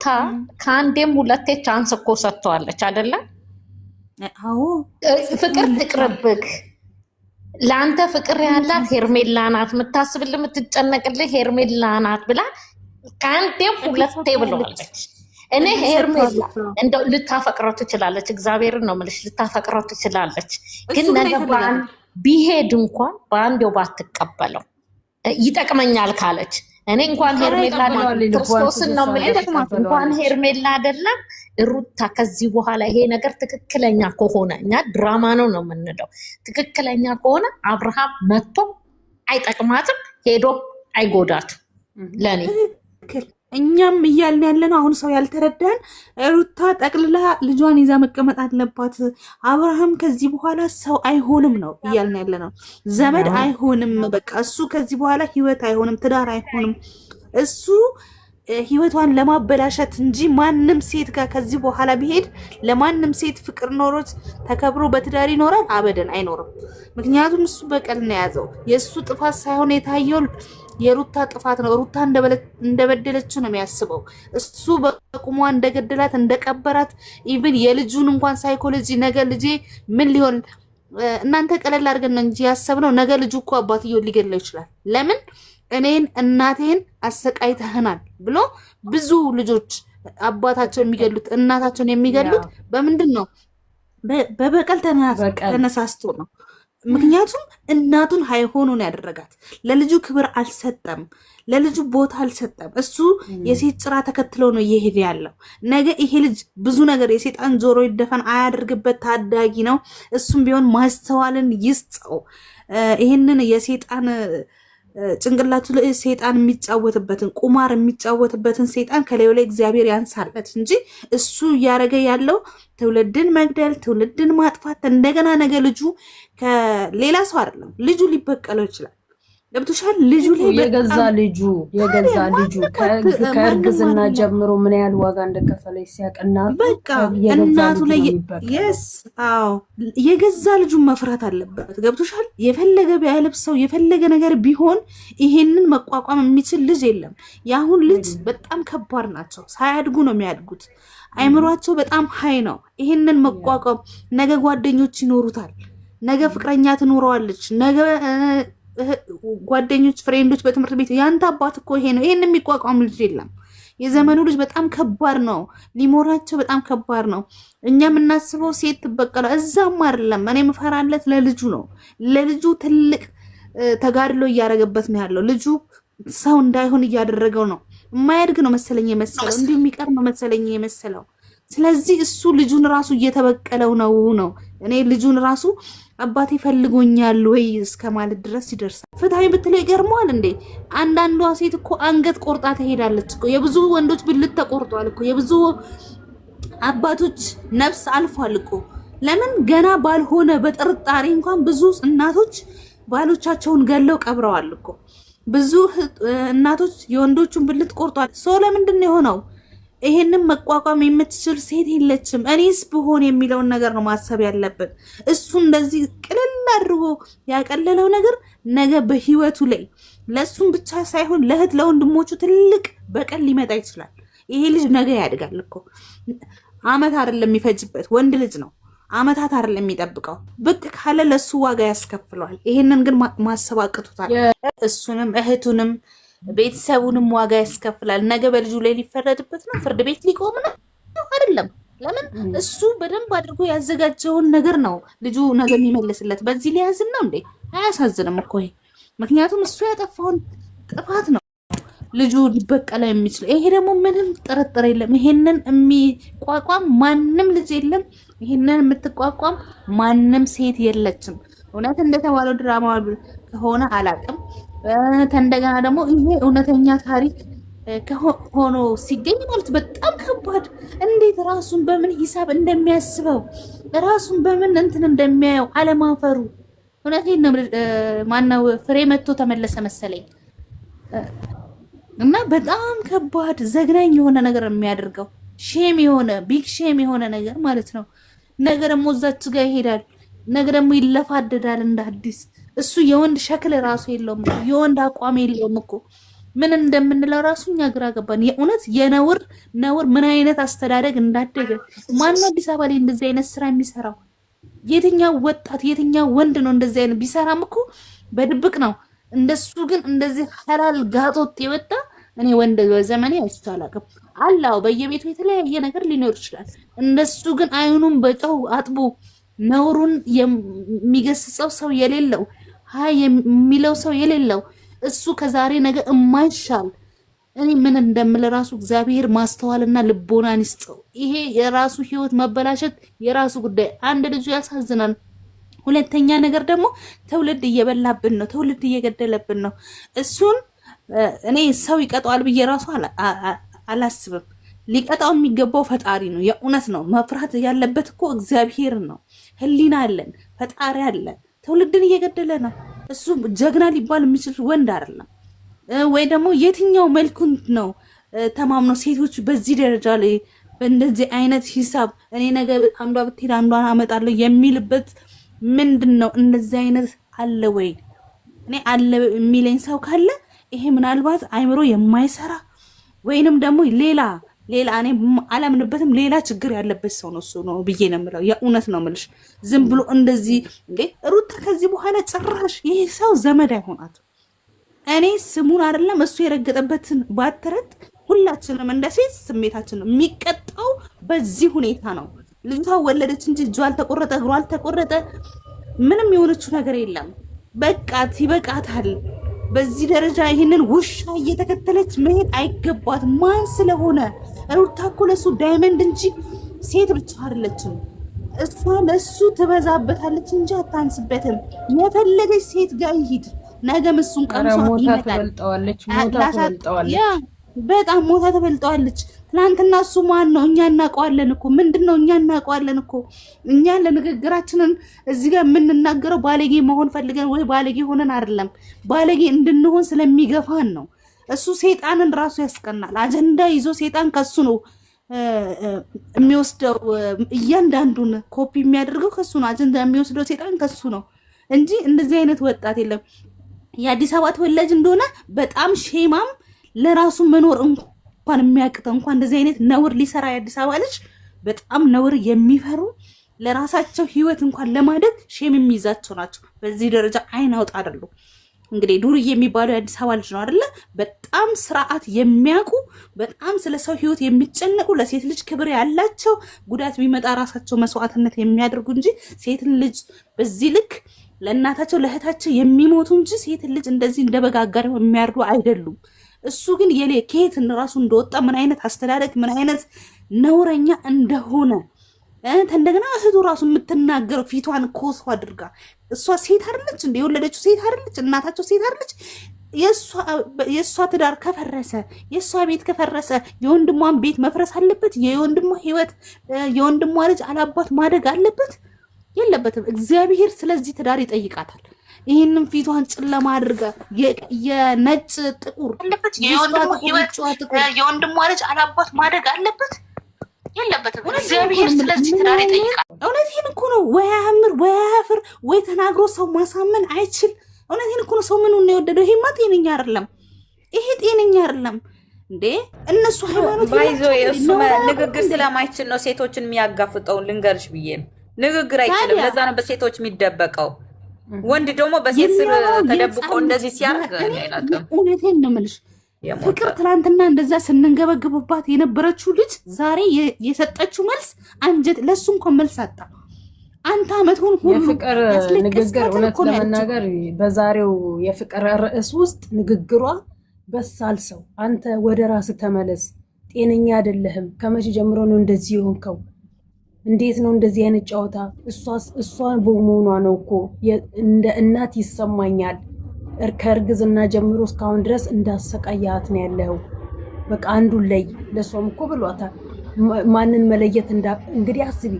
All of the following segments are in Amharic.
ታ ከአንዴም ሁለቴ ቻንስ እኮ ሰጥተዋለች አይደለ? አዎ ፍቅር ትቅርብክ። ለአንተ ፍቅር ያላት ሄርሜላ ናት፣ የምታስብልህ የምትጨነቅልህ ሄርሜላ ናት ብላ ከአንዴም ሁለቴ ብለዋለች። እኔ ሄርሜላ እንደው ልታፈቅረው ትችላለች፣ እግዚአብሔርን ነው የምልሽ፣ ልታፈቅረው ትችላለች። ግን ነገ ቢሄድ እንኳን በአንዴው ባትቀበለው ይጠቅመኛል ካለች እኔ እንኳን ሄርሜላ ክርስቶስን ነው የምልሽ፣ እንኳን ሄርሜላ አይደለም ሩታ ከዚህ በኋላ ይሄ ነገር ትክክለኛ ከሆነ እኛ ድራማ ነው የምንለው። ትክክለኛ ከሆነ አብርሃም መጥቶ አይጠቅማትም፣ ሄዶ አይጎዳትም። ለኔ እኛም እያልን ያለ ነው። አሁን ሰው ያልተረዳን ሩታ ጠቅልላ ልጇን ይዛ መቀመጥ አለባት። አብርሃም ከዚህ በኋላ ሰው አይሆንም ነው እያልን ያለ ነው። ዘመድ አይሆንም። በቃ እሱ ከዚህ በኋላ ህይወት አይሆንም፣ ትዳር አይሆንም። እሱ ህይወቷን ለማበላሸት እንጂ ማንም ሴት ጋር ከዚህ በኋላ ቢሄድ ለማንም ሴት ፍቅር ኖሮት ተከብሮ በትዳር ይኖራል? አበደን አይኖርም። ምክንያቱም እሱ በቀል ነው የያዘው። የእሱ ጥፋት ሳይሆን የታየው የሩታ ጥፋት ነው። ሩታ እንደበደለችው ነው የሚያስበው። እሱ በቁሟ እንደገደላት እንደቀበራት፣ ኢቭን የልጁን እንኳን ሳይኮሎጂ ነገ ልጄ ምን ሊሆን እናንተ ቀለል አድርገን ነው እንጂ ያሰብነው ነገ ልጁ እኮ አባትየው ሊገድለው ይችላል። ለምን እኔን እናቴን አሰቃይተህናል ብሎ ብዙ ልጆች አባታቸውን የሚገሉት እናታቸውን የሚገሉት በምንድን ነው? በበቀል ተነሳስቶ ነው። ምክንያቱም እናቱን ሃይሆኑን ያደረጋት ለልጁ ክብር አልሰጠም፣ ለልጁ ቦታ አልሰጠም። እሱ የሴት ጭራ ተከትሎ ነው እየሄደ ያለው። ነገ ይሄ ልጅ ብዙ ነገር የሴጣን ጆሮ ይደፈን አያደርግበት፣ ታዳጊ ነው። እሱም ቢሆን ማስተዋልን ይስጠው። ይህንን የሴጣን ጭንቅላቱ ላይ ሴጣን የሚጫወትበትን ቁማር የሚጫወትበትን ሴጣን ከላዩ ላይ እግዚአብሔር ያንሳለት እንጂ እሱ እያደረገ ያለው ትውልድን መግደል፣ ትውልድን ማጥፋት። እንደገና ነገ ልጁ ከሌላ ሰው አይደለም ልጁ ሊበቀለው ይችላል። ገብቶሻል? ልጁ ላይ የገዛ ልጁ ከእርግዝና ጀምሮ ምን ያህል ዋጋ እንደከፈለ ሲያቀና በቃ እናቱ ላይ የገዛ ልጁን መፍራት አለበት። ገብቶሻል? የፈለገ ቢያለብሰው የፈለገ ነገር ቢሆን ይሄንን መቋቋም የሚችል ልጅ የለም። የአሁን ልጅ በጣም ከባድ ናቸው። ሳያድጉ ነው የሚያድጉት። አይምሯቸው በጣም ሀይ ነው። ይሄንን መቋቋም ነገ ጓደኞች ይኖሩታል፣ ነገ ፍቅረኛ ትኖረዋለች፣ ነገ ጓደኞች ፍሬንዶች በትምህርት ቤት ያንተ አባት እኮ ይሄ ነው። ይሄን የሚቋቋም ልጅ የለም። የዘመኑ ልጅ በጣም ከባድ ነው። ሊሞራቸው በጣም ከባድ ነው። እኛ የምናስበው ሴት ትበቀለ እዛም አይደለም። እኔ የምፈራለት ለልጁ ነው። ለልጁ ትልቅ ተጋድሎ እያደረገበት ነው ያለው። ልጁ ሰው እንዳይሆን እያደረገው ነው። የማያድግ ነው መሰለኝ የመሰለው፣ እንዲሁ የሚቀር ነው መሰለኝ የመሰለው። ስለዚህ እሱ ልጁን ራሱ እየተበቀለው ነው። እኔ ልጁን ራሱ አባቴ ፈልጎኛል ወይ እስከ ማለት ድረስ ይደርሳል። ፍትሃዊ ብትለው ይገርመዋል እንዴ! አንዳንዷ ሴት እኮ አንገት ቆርጣ ትሄዳለች እኮ። የብዙ ወንዶች ብልት ተቆርጧል እኮ። የብዙ አባቶች ነፍስ አልፏል እኮ። ለምን ገና ባልሆነ በጥርጣሬ እንኳን ብዙ እናቶች ባሎቻቸውን ገለው ቀብረዋል እኮ። ብዙ እናቶች የወንዶቹን ብልት ቆርጧል። ሰው ለምንድን ነው የሆነው? ይሄንን መቋቋም የምትችል ሴት የለችም። እኔስ ብሆን የሚለውን ነገር ነው ማሰብ ያለብን። እሱ እንደዚህ ቅልል አድርጎ ያቀለለው ነገር ነገ በህይወቱ ላይ ለእሱም ብቻ ሳይሆን ለእህት ለወንድሞቹ ትልቅ በቀል ሊመጣ ይችላል። ይሄ ልጅ ነገ ያድጋል እኮ። አመት አይደለም የሚፈጅበት፣ ወንድ ልጅ ነው። አመታት አይደለም የሚጠብቀው። ብቅ ካለ ለሱ ዋጋ ያስከፍለዋል። ይሄንን ግን ማሰብ አቅቶታል። እሱንም እህቱንም ቤተሰቡንም ዋጋ ያስከፍላል። ነገ በልጁ ላይ ሊፈረድበት ነው። ፍርድ ቤት ሊቆም ነው አይደለም። ለምን እሱ በደንብ አድርጎ ያዘጋጀውን ነገር ነው ልጁ ነገ የሚመልስለት። በዚህ ሊያዝን ነው እንዴ? አያሳዝንም እኮ ይሄ። ምክንያቱም እሱ ያጠፋውን ጥፋት ነው ልጁ ሊበቀለው የሚችለው። ይሄ ደግሞ ምንም ጥርጥር የለም። ይሄንን የሚቋቋም ማንም ልጅ የለም። ይሄንን የምትቋቋም ማንም ሴት የለችም። እውነት እንደተባለው ድራማ ከሆነ አላቅም። እንደገና ደግሞ ይሄ እውነተኛ ታሪክ ሆኖ ሲገኝ ማለት በጣም ከባድ። እንዴት ራሱን በምን ሂሳብ እንደሚያስበው ራሱን በምን እንትን እንደሚያየው አለማፈሩ። እውነቴን ነው። ማነው ፍሬ መጥቶ ተመለሰ መሰለኝ። እና በጣም ከባድ ዘግናኝ የሆነ ነገር የሚያደርገው ሼም የሆነ ቢግ ሼም የሆነ ነገር ማለት ነው። ነገ ደግሞ እዛች ጋር ይሄዳል። ነገ ደግሞ ይለፋደዳል እንደ አዲስ። እሱ የወንድ ሸክል ራሱ የለውም፣ የወንድ አቋም የለውም እኮ። ምን እንደምንለው ራሱ እኛ ግራ ገባን። የእውነት የነውር ምን አይነት አስተዳደግ እንዳደገ ማነው አዲስ አበባ ላይ እንደዚህ አይነት ስራ የሚሰራው? የትኛው ወጣት የትኛው ወንድ ነው እንደዚህ አይነት ቢሰራም እኮ በድብቅ ነው። እንደሱ ግን እንደዚህ ሐላል ጋጦት የወጣ እኔ ወንድ በዘመኔ አይስተዋላቅም። አላው በየቤቱ የተለያየ ነገር ሊኖር ይችላል። እንደሱ ግን አይኑን በጨው አጥቦ ነውሩን የሚገስጸው ሰው የሌለው ሃይ የሚለው ሰው የሌለው እሱ ከዛሬ ነገ የማይሻል እኔ ምን እንደምል ራሱ እግዚአብሔር ማስተዋልና ልቦናን ይስጠው። ይሄ የራሱ ህይወት መበላሸት የራሱ ጉዳይ። አንድ ልጁ ያሳዝናል። ሁለተኛ ነገር ደግሞ ትውልድ እየበላብን ነው፣ ትውልድ እየገደለብን ነው። እሱን እኔ ሰው ይቀጣዋል ብዬ ራሱ አላስብም። ሊቀጣው የሚገባው ፈጣሪ ነው። የእውነት ነው። መፍራት ያለበት እኮ እግዚአብሔር ነው። ህሊና አለን፣ ፈጣሪ አለ። ትውልድን እየገደለ ነው። እሱ ጀግና ሊባል የሚችል ወንድ አይደለም። ወይ ደግሞ የትኛው መልኩን ነው ተማምነው ሴቶች በዚህ ደረጃ ላይ በእንደዚህ አይነት ሂሳብ እኔ ነገ አንዷ ብትሄድ አንዷን አመጣለሁ የሚልበት ምንድን ነው? እንደዚህ አይነት አለ ወይ? እኔ አለ የሚለኝ ሰው ካለ ይሄ ምናልባት አይምሮ የማይሰራ ወይንም ደግሞ ሌላ እኔ አላምንበትም ሌላ ችግር ያለበት ሰው ነው እሱ ነው ብዬ ነው የምለው። የእውነት ነው የምልሽ። ዝም ብሎ እንደዚህ እንዴ ሩታ ከዚህ በኋላ ጭራሽ ይሄ ሰው ዘመድ አይሆናትም። እኔ ስሙን አይደለም እሱ የረገጠበትን ባትረጥ ሁላችንም እንደ ሴት ስሜታችን ነው የሚቀጣው። በዚህ ሁኔታ ነው ልጅቷ ወለደች እንጂ እጇ አልተቆረጠ እግሯ አልተቆረጠ ምንም የሆነችው ነገር የለም። በቃት ይበቃታል። በዚህ ደረጃ ይህንን ውሻ እየተከተለች መሄድ አይገባት። ማን ስለሆነ ሩታ እኮ ለሱ ዳይመንድ እንጂ ሴት ብቻ አይደለችም። እሷ ለሱ ትበዛበታለች እንጂ አታንስበትም። የፈለገች ሴት ጋር ይሂድ፣ ነገም እሱን ቀምሷ ይመጣል። በጣም ሞታ ተበልጠዋለች። ትናንትና እሱ ማን ነው? እኛ እናውቀዋለን እኮ። ምንድነው? እኛ እናውቀዋለን እኮ። እኛ ለንግግራችንን እዚህ ጋር የምንናገረው ባለጌ መሆን ፈልገን ወይ ባለጌ ሆነን አይደለም። ባለጌ እንድንሆን ስለሚገፋን ነው። እሱ ሴጣንን ራሱ ያስቀናል። አጀንዳ ይዞ ሴጣን ከሱ ነው የሚወስደው። እያንዳንዱን ኮፒ የሚያደርገው ከሱ ነው። አጀንዳ የሚወስደው ሴጣን ከሱ ነው እንጂ እንደዚህ አይነት ወጣት የለም። የአዲስ አበባ ተወላጅ እንደሆነ በጣም ሼማም ለራሱ መኖር እንኳን የሚያቅተው እንኳን እንደዚህ አይነት ነውር ሊሰራ የአዲስ አበባ ልጅ በጣም ነውር የሚፈሩ ለራሳቸው ህይወት እንኳን ለማደግ ሼም የሚይዛቸው ናቸው። በዚህ ደረጃ አይን አውጣ አይደሉ። እንግዲህ ዱርዬ የሚባለው የአዲስ አበባ ልጅ ነው አይደለ? በጣም ስርዓት የሚያውቁ በጣም ስለ ሰው ህይወት የሚጨነቁ ለሴት ልጅ ክብር ያላቸው ጉዳት ቢመጣ ራሳቸው መስዋዕትነት የሚያደርጉ እንጂ ሴትን ልጅ በዚህ ልክ ለእናታቸው ለእህታቸው የሚሞቱ እንጂ ሴትን ልጅ እንደዚህ እንደበጋጋር የሚያርዱ አይደሉም። እሱ ግን ከየት ራሱ እንደወጣ ምን አይነት አስተዳደግ ምን አይነት ነውረኛ እንደሆነ እንደገና እህቱ ራሱ የምትናገረው ፊቷን ኮሶ አድርጋ እሷ ሴት አይደለች እንደ የወለደችው ሴት አይደለች? እናታቸው ሴት አይደለች? የእሷ ትዳር ከፈረሰ የእሷ ቤት ከፈረሰ የወንድሟን ቤት መፍረስ አለበት? የወንድሟ ህይወት የወንድሟ ልጅ አላባት ማደግ አለበት? የለበትም። እግዚአብሔር ስለዚህ ትዳር ይጠይቃታል። ይህንን ፊቷን ጨለማ አድርጋ የነጭ ጥቁር የወንድሟ ልጅ አላባት ማደግ አለበት? የለበትም። እግዚአብሔር ስለዚህ ትዳር ይጠይቃል። እውነቴን እኮ ነው። ወይ አያምር ወይ አያፍር ወይ ተናግሮ ሰው ማሳመን አይችል። እውነቴን እኮ ነው። ሰው ምኑን ነው የወደደው? ይሄማ ጤነኛ አይደለም። ይሄ ጤነኛ አይደለም እንዴ! እነሱ ሃይማኖት ባይዞ እሱ ንግግር ስለማይችል ነው ሴቶችን የሚያጋፍጠውን ልንገርሽ ብዬ ነው። ንግግር አይችልም። ለዛ ነው በሴቶች የሚደበቀው። ወንድ ደግሞ በሴት ስር ተደብቆ እንደዚህ ሲያርግ አይናቀም። እውነቴን ነው የምልሽ። ፍቅር ትናንትና እንደዛ ስንንገበግብባት የነበረችው ልጅ ዛሬ የሰጠችው መልስ አንጀት ለሱ እንኳን መልስ አጣ። አንተ አመቱን ሁሉ የፍቅር ንግግር እውነት ለመናገር በዛሬው የፍቅር ርዕስ ውስጥ ንግግሯ በሳል ሰው አንተ ወደ ራስ ተመለስ፣ ጤነኛ አይደለህም። ከመቼ ጀምሮ ነው እንደዚህ የሆንከው? እንዴት ነው እንደዚህ አይነት ጨዋታ? እሷን በመሆኗ ነው እኮ እንደ እናት ይሰማኛል። ከእርግዝና ጀምሮ እስካሁን ድረስ እንዳሰቃያት ነው ያለው። በቃ አንዱን ለይ። ለሷም እኮ ብሏታል። ማንን መለየት እንግዲህ አስቢ።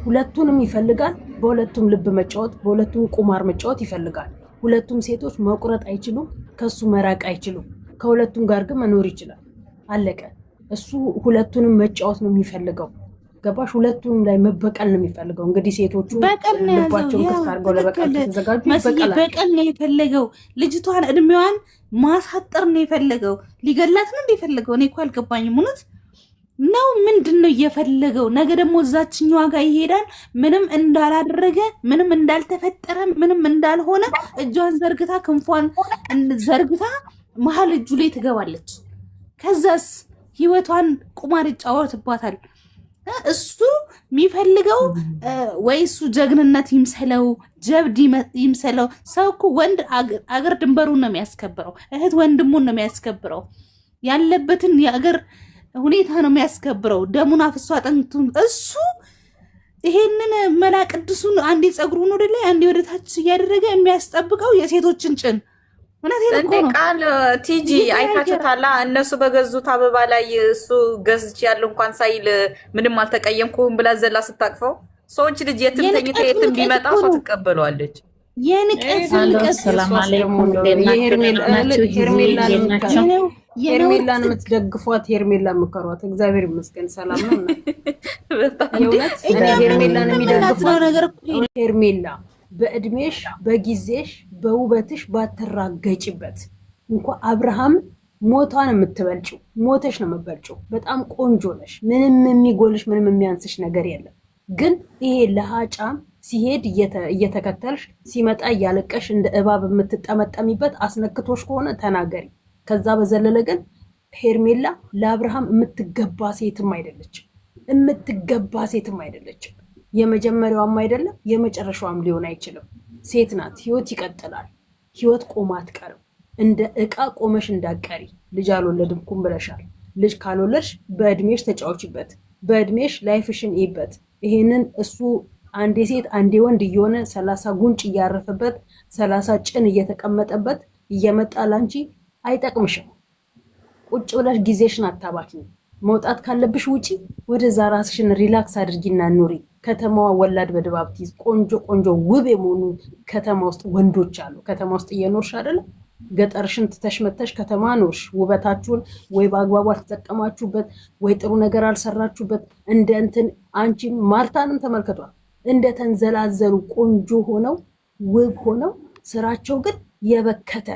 ሁለቱንም ይፈልጋል። በሁለቱም ልብ መጫወት፣ በሁለቱም ቁማር መጫወት ይፈልጋል። ሁለቱም ሴቶች መቁረጥ አይችሉም፣ ከሱ መራቅ አይችሉም። ከሁለቱም ጋር ግን መኖር ይችላል። አለቀ። እሱ ሁለቱንም መጫወት ነው የሚፈልገው። ገባሽ? ሁለቱም ላይ መበቀል ነው የሚፈልገው። እንግዲህ ሴቶቹ ልባቸውን ክፍት አድርገው ለበቀል ተዘጋጁ። በቀል ነው የፈለገው። ልጅቷን እድሜዋን ማሳጠር ነው የፈለገው። ሊገላት ነው እንደፈለገው። እኔ እኮ አልገባኝም። እውነት ነው ምንድን ነው እየፈለገው? ነገ ደግሞ እዛችኛዋ ጋር ይሄዳል። ምንም እንዳላደረገ፣ ምንም እንዳልተፈጠረ፣ ምንም እንዳልሆነ እጇን ዘርግታ ክንፏን ዘርግታ መሀል እጁ ላይ ትገባለች። ከዛስ ህይወቷን ቁማር ይጫወትባታል። እሱ የሚፈልገው ወይ እሱ ጀግንነት ይምሰለው፣ ጀብድ ይምሰለው። ሰው እኮ ወንድ አገር ድንበሩን ነው የሚያስከብረው፣ እህት ወንድሙን ነው የሚያስከብረው፣ ያለበትን የአገር ሁኔታ ነው የሚያስከብረው፣ ደሙን አፍሷ አጥንቱን። እሱ ይሄንን መላ ቅዱሱን አንዴ ፀጉሩን ወደ ላይ አንዴ ወደ ታች እያደረገ የሚያስጠብቀው የሴቶችን ጭን እንዴ ቃል ቲጂ አይታችሁታላ? እነሱ በገዙት አበባ ላይ እሱ ገዝቼ ያለው እንኳን ሳይል ምንም አልተቀየምኩም ብላ ዘላ ስታቅፈው ሰዎች ልጅ የትም ተኝታ የትም ቢመጣ ሰው ትቀበሏለች። ሄርሜላን የምትደግፏት ሄርሜላ ምከሯት። እግዚአብሔር ይመስገን ሰላም ነው። ሄርሜላን የሚደግፏት ሄርሜላ በእድሜሽ በጊዜሽ በውበትሽ ባትራገጭበት እንኳ አብርሃም ሞቷን የምትበልጭው ሞተሽ ነው የምትበልጭው። በጣም ቆንጆ ነሽ፣ ምንም የሚጎልሽ ምንም የሚያንስሽ ነገር የለም። ግን ይሄ ለሃጫም ሲሄድ እየተከተልሽ ሲመጣ እያለቀሽ እንደ እባብ የምትጠመጠሚበት አስነክቶሽ ከሆነ ተናገሪ። ከዛ በዘለለ ግን ሄርሜላ ለአብርሃም የምትገባ ሴትም አይደለችም፣ የምትገባ ሴትም አይደለችም። የመጀመሪያዋም አይደለም የመጨረሻዋም ሊሆን አይችልም። ሴት ናት። ህይወት ይቀጥላል። ህይወት ቆማ አትቀርም። እንደ እቃ ቆመሽ እንዳቀሪ። ልጅ አልወለድኩም ብለሻል። ልጅ ካልወለድሽ በእድሜሽ ተጫወችበት፣ በእድሜሽ ላይፍሽን ይበት። ይሄንን እሱ አንዴ ሴት አንዴ ወንድ እየሆነ 30 ጉንጭ እያረፈበት 30 ጭን እየተቀመጠበት እየመጣ ላንቺ አይጠቅምሽም። ቁጭ ብለሽ ጊዜሽን አታባክኝ። መውጣት ካለብሽ ውጪ፣ ወደዛ ራስሽን ሪላክስ አድርጊና ኑሪ። ከተማዋ ወላድ በድባብ ትይዝ። ቆንጆ ቆንጆ ውብ የሆኑ ከተማ ውስጥ ወንዶች አሉ። ከተማ ውስጥ እየኖርሽ አይደለም፣ ገጠርሽን ትተሽ መተሽ ከተማ ኖርሽ። ውበታችሁን ወይ በአግባቡ አልተጠቀማችሁበት ወይ ጥሩ ነገር አልሰራችሁበት። እንደ እንትን አንቺን ማርታንም ተመልከቷል። እንደ ተንዘላዘሉ ቆንጆ ሆነው ውብ ሆነው ስራቸው ግን የበከተ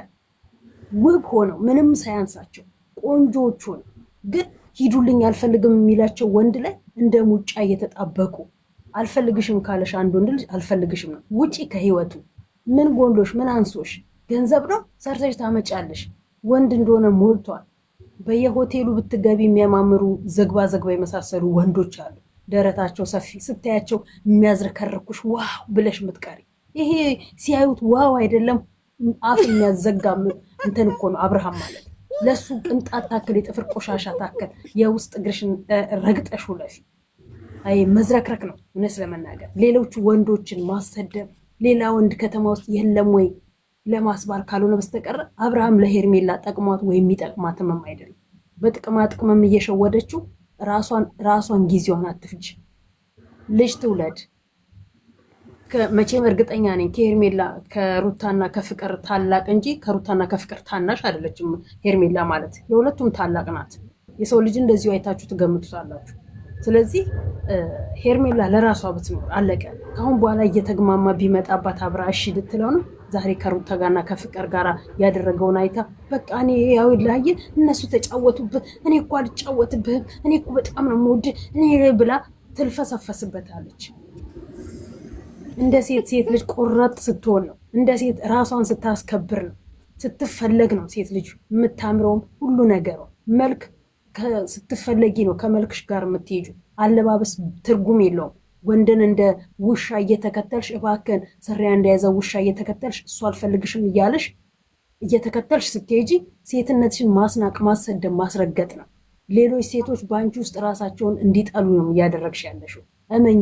ውብ ሆነው ምንም ሳያንሳቸው ቆንጆዎች ሆነው ግን ሂዱልኝ አልፈልግም የሚላቸው ወንድ ላይ እንደ ሙጫ እየተጣበቁ አልፈልግሽም ካለሽ አንድ ወንድ ልጅ አልፈልግሽም ነው። ውጪ ከህይወቱ። ምን ጎንዶሽ? ምን አንሶሽ? ገንዘብ ነው ሰርተሽ ታመጫለሽ። ወንድ እንደሆነ ሞልቷል። በየሆቴሉ ብትገቢ የሚያማምሩ ዘግባ ዘግባ የመሳሰሉ ወንዶች አሉ። ደረታቸው ሰፊ ስታያቸው የሚያዝረከርኩሽ ዋው ብለሽ ምትቀሪ። ይሄ ሲያዩት ዋው አይደለም አፍ የሚያዘጋ እንትን እኮ ነው አብርሃም ማለት። ለሱ ቅንጣት ታክል የጥፍር ቆሻሻ ታክል የውስጥ እግርሽን ረግጠሽ ለፊ አይ መዝረክረክ ነው። እውነት ለመናገር ሌሎቹ ወንዶችን ማሰደብ ሌላ ወንድ ከተማ ውስጥ የለም ወይ ለማስባል ካልሆነ በስተቀር አብርሃም ለሄርሜላ ጠቅሟት ወይ የሚጠቅማትም አይደለም። በጥቅማ ጥቅምም እየሸወደችው ራሷን ጊዜዋን አትፍጅ። ልጅ ትውለድ። መቼም እርግጠኛ ነኝ ከሄርሜላ ከሩታና ከፍቅር ታላቅ እንጂ ከሩታና ከፍቅር ታናሽ አይደለችም። ሄርሜላ ማለት የሁለቱም ታላቅ ናት። የሰው ልጅ እንደዚሁ አይታችሁ ትገምቱታላችሁ። ስለዚህ ሄርሜላ ለራሷ ብትኖር አለቀ። ካሁን በኋላ እየተግማማ ቢመጣባት አብራ እሺ ልትለው ነው። ዛሬ ከሩታ ጋርና ከፍቅር ጋር ያደረገውን አይታ በቃ እኔ ያው ላየ እነሱ ተጫወቱብህ፣ እኔ እኮ አልጫወትብህም፣ እኔ እኮ በጣም ነው የምወድህ እኔ ብላ ትልፈሰፈስበታለች። እንደ ሴት ልጅ ቆረጥ ስትሆን ነው። እንደ ሴት ራሷን ስታስከብር ነው። ስትፈለግ ነው ሴት ልጅ የምታምረውም ሁሉ ነገሯ። መልክ ስትፈለጊ ነው ከመልክሽ ጋር የምትሄጁ። አለባበስ ትርጉም የለውም። ወንድን እንደ ውሻ እየተከተልሽ እባክን ሰሪያ እንደያዘው ውሻ እየተከተልሽ እሱ አልፈልግሽም እያለሽ እየተከተልሽ ስትሄጂ ሴትነትሽን ማስናቅ፣ ማሰደብ፣ ማስረገጥ ነው። ሌሎች ሴቶች በአንቺ ውስጥ ራሳቸውን እንዲጠሉ ነው እያደረግሽ ያለሽው። እመኚ።